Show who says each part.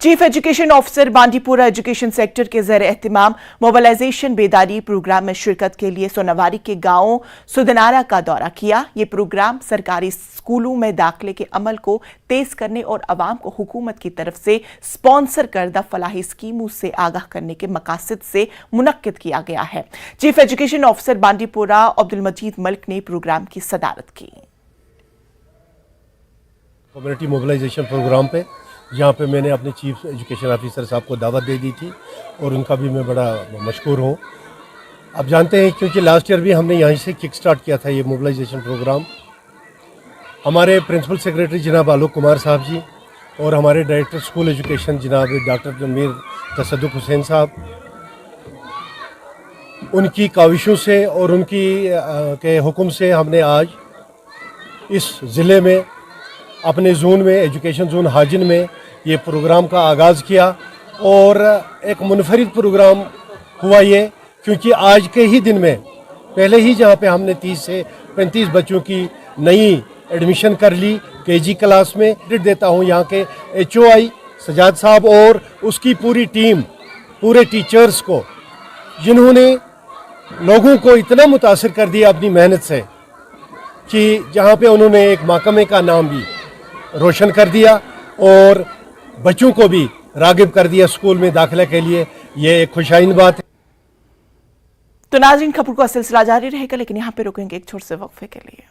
Speaker 1: Chief education officer Bandipora education sector के ज़ेर एहतिमाम mobilisation बेदारी programme में शिरकत के लिए सोनावारी के गांव सुदनारा का दौरा किया। ये प्रोग्राम सरकारी स्कूलों में दाखिले के अमल को तेज करने और अवाम को हुकूमत की तरफ से स्पॉन्सर करदा फलाही स्कीमों से आगाह करने के मकासद से मुनक्किद किया गया है। Chief education officer Bandipora Abdul Majeed Malik ने प्रोग्राम की सदारत की।
Speaker 2: कम्युनिटी मोबिलाइजेशन प्रोग्राम पे यहाँ पे मैंने अपने चीफ एजुकेशन ऑफिसर साहब को दावत दे दी थी और उनका भी मैं बड़ा मशकूर हूँ। आप जानते हैं क्योंकि लास्ट ईयर भी हमने यहीं से किक स्टार्ट किया था ये मोबिलाइजेशन प्रोग्राम। हमारे प्रिंसिपल सेक्रेटरी जनाब आलोक कुमार साहब जी और हमारे डायरेक्टर स्कूल एजुकेशन जनाब डॉक्टर मीर तसद्दुक हुसैन साहब, उनकी काविशों से और उनकी के हुक्म से हमने आज इस ज़िले में अपने जोन में एजुकेशन जोन हाजिन में ये प्रोग्राम का आगाज़ किया और एक मुनफरिद प्रोग्राम हुआ ये, क्योंकि आज के ही दिन में पहले ही जहाँ पे हमने 30 से 35 बच्चों की नई एडमिशन कर ली केजी क्लास में। क्रेडिट देता हूँ यहाँ के HOI सजाद साहब और उसकी पूरी टीम, पूरे टीचर्स को, जिन्होंने लोगों को इतना मुतासिर कर दिया अपनी मेहनत से कि जहाँ पे उन्होंने एक महकमे का नाम भी रोशन कर दिया और बच्चों को भी रागिब कर दिया स्कूल में दाखिला के लिए। ये एक खुशाइन बात है।
Speaker 1: तो नाज़रीन, खबर का सिलसिला जारी रहेगा, लेकिन यहाँ पे रुकेंगे एक छोटे से वक्फे के लिए।